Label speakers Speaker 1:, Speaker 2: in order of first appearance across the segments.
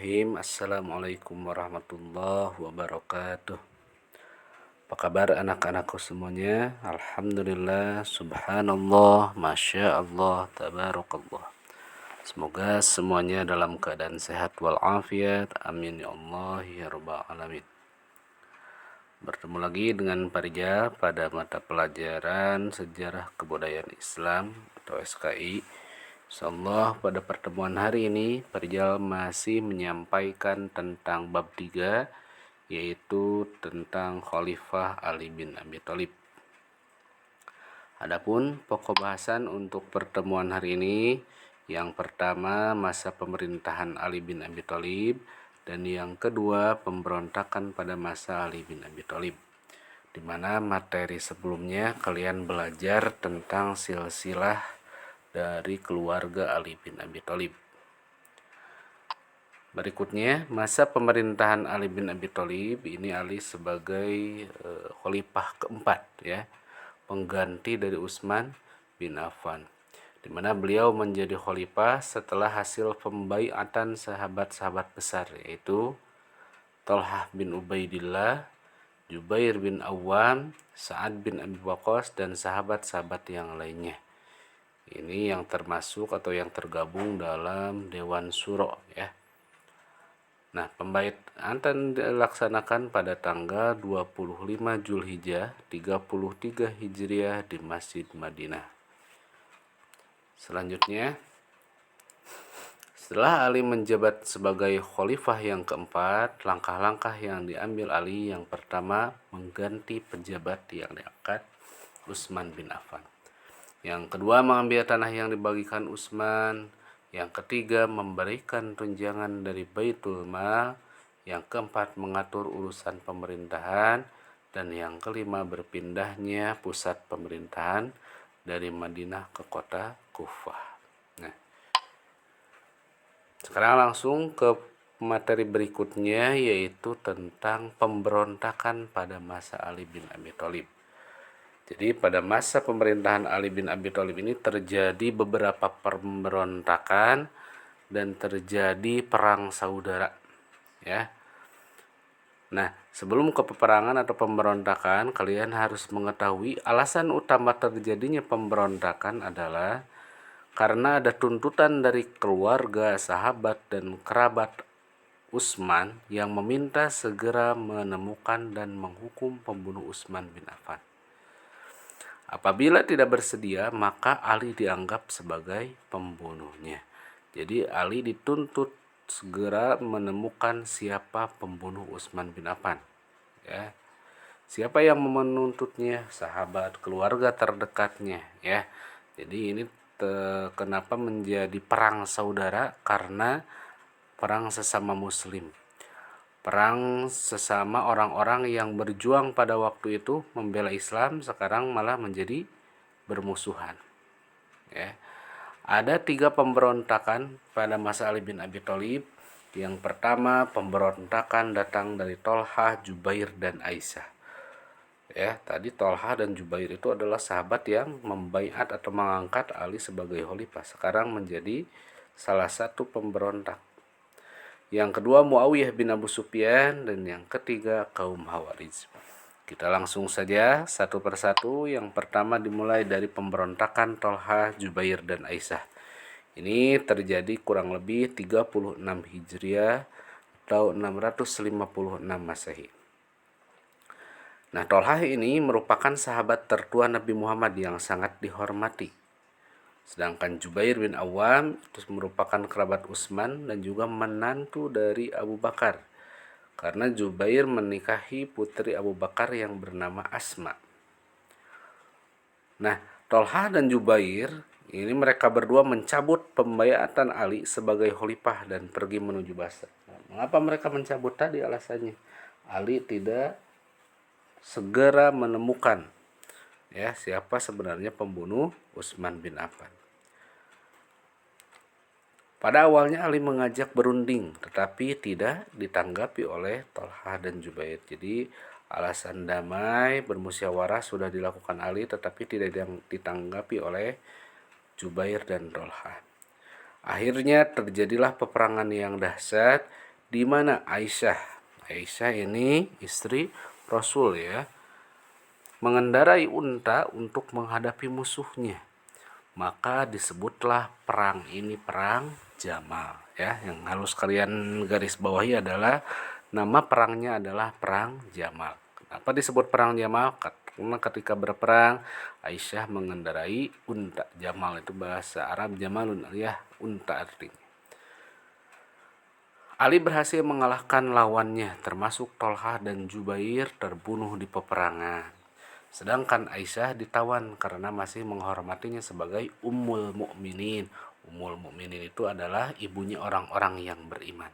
Speaker 1: Bismillahirrahmanirrahim. Assalamualaikum warahmatullahi wabarakatuh. Apa kabar anak-anakku semuanya? Alhamdulillah, subhanallah, masya Allah, tabarakallah. Semoga semuanya dalam keadaan sehat walafiat. Amin ya Allah ya rabbal alamin. Bertemu lagi dengan Parija pada mata pelajaran Sejarah Kebudayaan Islam atau SKI. Insyaallah pada pertemuan hari ini Parija masih menyampaikan tentang bab 3, yaitu tentang Khalifah Ali bin Abi Thalib. Adapun pokok bahasan untuk pertemuan hari ini, yang pertama masa pemerintahan Ali bin Abi Thalib, dan yang kedua pemberontakan pada masa Ali bin Abi Thalib. Di mana materi sebelumnya kalian belajar tentang silsilah dari keluarga Ali bin Abi Thalib. Berikutnya, masa pemerintahan Ali bin Abi Thalib, ini Ali sebagai khalifah keempat, ya, pengganti dari Utsman bin Affan, di mana beliau menjadi khalifah setelah hasil pembaiatan sahabat-sahabat besar, yaitu Thalhah bin Ubaidillah, Jubair bin Awam, Sa'ad bin Abi Waqqas, dan sahabat-sahabat yang lainnya. Ini yang termasuk atau yang tergabung dalam Dewan Syuro, ya. Nah, pembaiatan dilaksanakan pada tanggal 25 Zulhijjah 33 Hijriah di Masjid Madinah. Selanjutnya, setelah Ali menjabat sebagai khalifah yang keempat, langkah-langkah yang diambil Ali yang pertama mengganti pejabat yang diangkat Utsman bin Affan. Yang kedua, mengambil tanah yang dibagikan Utsman. Yang ketiga, memberikan tunjangan dari Baitul Mal. Yang keempat, mengatur urusan pemerintahan. Dan yang kelima, berpindahnya pusat pemerintahan dari Madinah ke kota Kufah. Nah, sekarang langsung ke materi berikutnya, yaitu tentang pemberontakan pada masa Ali bin Abi Thalib. Jadi pada masa pemerintahan Ali bin Abi Thalib ini terjadi beberapa pemberontakan dan terjadi perang saudara, ya. Nah, sebelum ke peperangan atau pemberontakan, kalian harus mengetahui alasan utama terjadinya pemberontakan adalah karena ada tuntutan dari keluarga, sahabat, dan kerabat Utsman yang meminta segera menemukan dan menghukum pembunuh Utsman bin Affan. Apabila tidak bersedia, maka Ali dianggap sebagai pembunuhnya. Jadi Ali dituntut segera menemukan siapa pembunuh Utsman bin Affan. Ya. Siapa yang menuntutnya? Sahabat, keluarga terdekatnya, ya. Jadi ini kenapa menjadi perang saudara? Karena perang sesama muslim. Perang sesama orang-orang yang berjuang pada waktu itu membela Islam, sekarang malah menjadi bermusuhan, ya. Ada 3 pemberontakan pada masa Ali bin Abi Thalib. Yang pertama, pemberontakan datang dari Thalhah, Jubair, dan Aisyah. Ya, tadi Thalhah dan Jubair itu adalah sahabat yang membaiat atau mengangkat Ali sebagai khalifah. Sekarang menjadi salah satu pemberontak. Yang kedua, Muawiyah bin Abu Sufyan, dan yang ketiga kaum Khawarij. Kita langsung saja satu persatu. Yang pertama dimulai dari pemberontakan Thalhah, Jubair, dan Aisyah. Ini terjadi kurang lebih 36 Hijriah atau 656 Masehi. Nah, Thalhah ini merupakan sahabat tertua Nabi Muhammad yang sangat dihormati. Sedangkan Jubair bin Awam itu merupakan kerabat Utsman dan juga menantu dari Abu Bakar. Karena Jubair menikahi putri Abu Bakar yang bernama Asma. Nah, Thalhah dan Jubair ini mereka berdua mencabut pembaiatan Ali sebagai khalifah dan pergi menuju Basra. Nah, mengapa mereka mencabut tadi? Alasannya Ali tidak segera menemukan, ya, siapa sebenarnya pembunuh Utsman bin Affan. Pada awalnya Ali mengajak berunding, tetapi tidak ditanggapi oleh Thalhah dan Jubair. Jadi alasan damai bermusyawarah sudah dilakukan Ali, tetapi tidak ditanggapi oleh Jubair dan Thalhah. Akhirnya terjadilah peperangan yang dahsyat di mana Aisyah ini istri Rasul ya, mengendarai unta untuk menghadapi musuhnya. Maka disebutlah perang ini perang Jamal ya. Yang harus kalian garis bawahi adalah nama perangnya adalah perang Jamal. Kenapa disebut perang Jamal? Karena ketika berperang Aisyah mengendarai unta. Jamal itu bahasa Arab Jamalun ya, unta artinya. Ali berhasil mengalahkan lawannya termasuk Tolhah dan Jubair terbunuh di peperangan. Sedangkan Aisyah ditawan karena masih menghormatinya sebagai Ummul Mukminin. Ummul Mukminin itu adalah ibunya orang-orang yang beriman.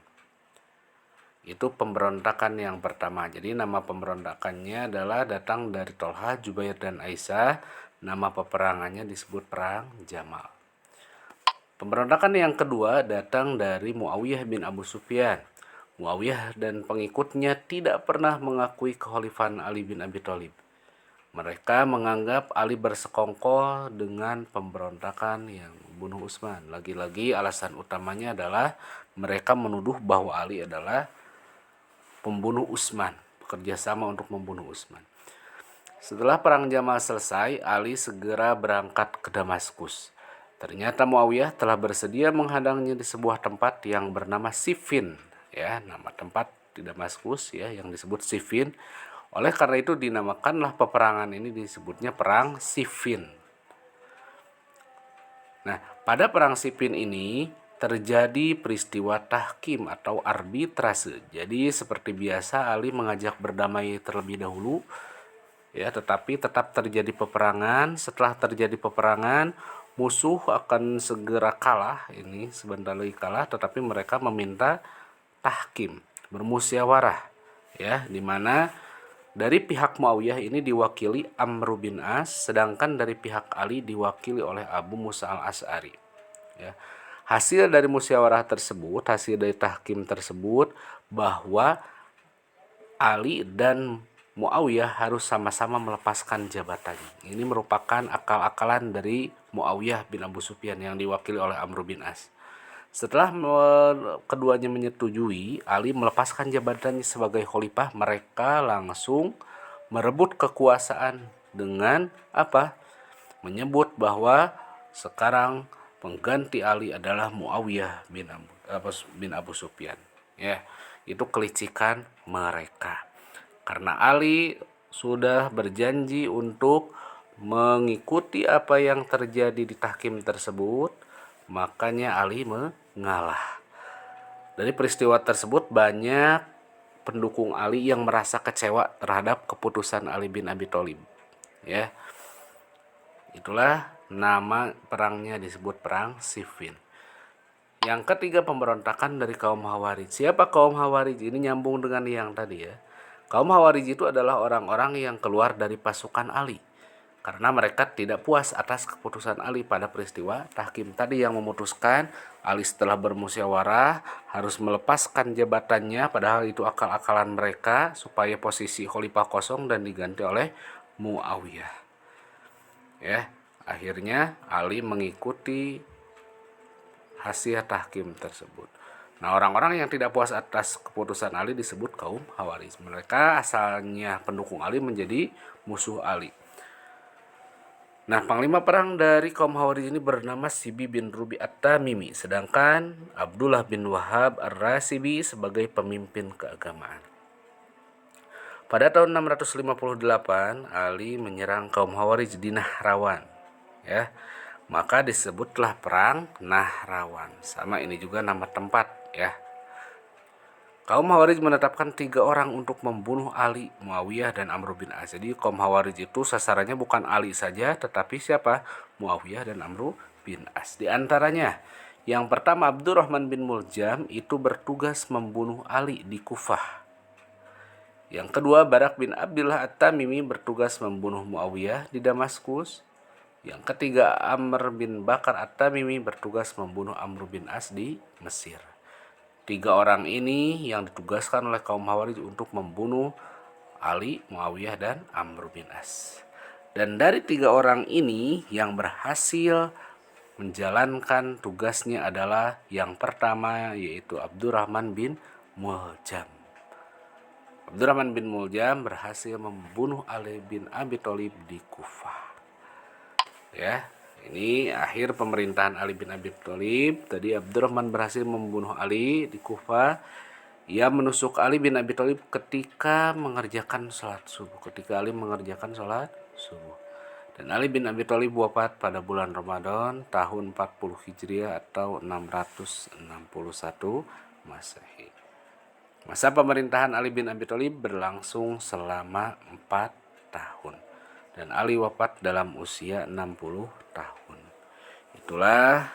Speaker 1: Itu pemberontakan yang pertama. Jadi nama pemberontakannya adalah datang dari Tolhah, Jubair dan Aisyah. Nama peperangannya disebut perang Jamal. Pemberontakan yang kedua datang dari Muawiyah bin Abu Sufyan. Muawiyah dan pengikutnya tidak pernah mengakui kekhalifahan Ali bin Abi Thalib. Mereka menganggap Ali bersekongkol dengan pemberontakan yang membunuh Utsman. Lagi-lagi alasan utamanya adalah mereka menuduh bahwa Ali adalah pembunuh Utsman, bekerja sama untuk membunuh Utsman. Setelah perang Jamal selesai, Ali segera berangkat ke Damaskus. Ternyata Muawiyah telah bersedia menghadangnya di sebuah tempat yang bernama Siffin, ya, nama tempat di Damaskus ya yang disebut Siffin. Oleh karena itu dinamakanlah peperangan ini disebutnya perang Siffin. Nah, pada perang Siffin ini terjadi peristiwa tahkim atau arbitrase. Jadi seperti biasa Ali mengajak berdamai terlebih dahulu ya, tetapi tetap terjadi peperangan. Setelah terjadi peperangan, musuh akan segera kalah, ini sebentar lagi kalah, tetapi mereka meminta tahkim, bermusyawarah ya, di mana dari pihak Muawiyah ini diwakili Amr bin As, sedangkan dari pihak Ali diwakili oleh Abu Musa al-Asy'ari ya. Hasil dari musyawarah tersebut, hasil dari tahkim tersebut bahwa Ali dan Muawiyah harus sama-sama melepaskan jabatannya. Ini merupakan akal-akalan dari Muawiyah bin Abu Sufyan yang diwakili oleh Amr bin As. Setelah keduanya menyetujui Ali melepaskan jabatannya sebagai khalifah, mereka langsung merebut kekuasaan dengan apa? Menyebut bahwa sekarang pengganti Ali adalah Muawiyah bin Abu Sufyan. Ya, itu kelicikan mereka. Karena Ali sudah berjanji untuk mengikuti apa yang terjadi di tahkim tersebut, makanya Ali mengalah. Dari peristiwa tersebut banyak pendukung Ali yang merasa kecewa terhadap keputusan Ali bin Abi Thalib. Ya. Itulah nama perangnya disebut perang Siffin. Yang ketiga pemberontakan dari kaum Khawarij. Siapa kaum Khawarij? Ini nyambung dengan yang tadi ya. Kaum Khawarij itu adalah orang-orang yang keluar dari pasukan Ali karena mereka tidak puas atas keputusan Ali pada peristiwa tahkim tadi yang memutuskan Ali setelah bermusyawarah harus melepaskan jabatannya, padahal itu akal-akalan mereka supaya posisi khalifah kosong dan diganti oleh Muawiyah. Ya, akhirnya Ali mengikuti hasil tahkim tersebut. Nah, orang-orang yang tidak puas atas keputusan Ali disebut kaum Khawarij. Mereka asalnya pendukung Ali menjadi musuh Ali. Nah, panglima perang dari kaum Khawarij ini bernama Sibi bin Rubi At-Tamimi, sedangkan Abdullah bin Wahab Ar-Rasibi sebagai pemimpin keagamaan. Pada tahun 658, Ali menyerang kaum Khawarij di Nahrawan. Ya, maka disebutlah perang Nahrawan. Sama ini juga nama tempat ya. Kaum Khawarij menetapkan 3 orang untuk membunuh Ali, Muawiyah, dan Amr bin As. Jadi kaum Khawarij itu sasarannya bukan Ali saja, tetapi siapa? Muawiyah dan Amr bin As. Di antaranya, yang pertama Abdurrahman bin Muljam itu bertugas membunuh Ali di Kufah. Yang kedua Barak bin Abdullah At-Tamimi bertugas membunuh Muawiyah di Damaskus. Yang ketiga Amr bin Bakar At-Tamimi bertugas membunuh Amr bin As di Mesir. 3 orang ini yang ditugaskan oleh kaum Khawarij untuk membunuh Ali, Muawiyah, dan Amr bin As. Dan dari 3 orang ini yang berhasil menjalankan tugasnya adalah yang pertama yaitu Abdurrahman bin Muljam. Abdurrahman bin Muljam berhasil membunuh Ali bin Abi Thalib di Kufah. Ya, ini akhir pemerintahan Ali bin Abi Thalib. Tadi Abdurrahman berhasil membunuh Ali di Kufah. Ia menusuk Ali bin Abi Thalib ketika mengerjakan sholat subuh. Dan Ali bin Abi Thalib wafat pada bulan Ramadan tahun 40 Hijriah atau 661 Masehi. Masa pemerintahan Ali bin Abi Thalib berlangsung selama 4 tahun. Dan Ali wafat dalam usia 60 tahun. Itulah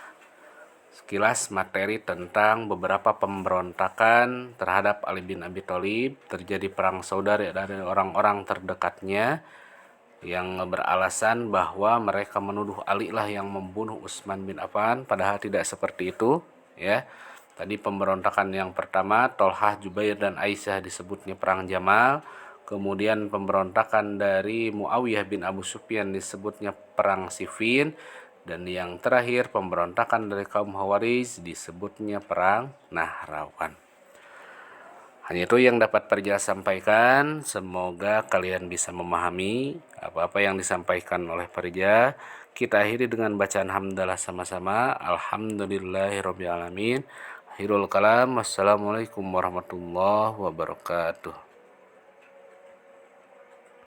Speaker 1: sekilas materi tentang beberapa pemberontakan terhadap Ali bin Abi Thalib. Terjadi perang saudara dari orang-orang terdekatnya yang beralasan bahwa mereka menuduh Ali lah yang membunuh Utsman bin Affan, padahal tidak seperti itu, ya. Tadi pemberontakan yang pertama, Tolhah, Jubair, dan Aisyah disebutnya perang Jamal. Kemudian pemberontakan dari Muawiyah bin Abu Sufyan disebutnya perang Siffin. Dan yang terakhir pemberontakan dari kaum Khawarij disebutnya perang Nahrawan. Hanya itu yang dapat Parija sampaikan. Semoga kalian bisa memahami apa-apa yang disampaikan oleh Parija. Kita akhiri dengan bacaan hamdalah sama-sama. Alhamdulillahirrabbilalamin. Akhirul kalam. Wassalamualaikum warahmatullahi wabarakatuh.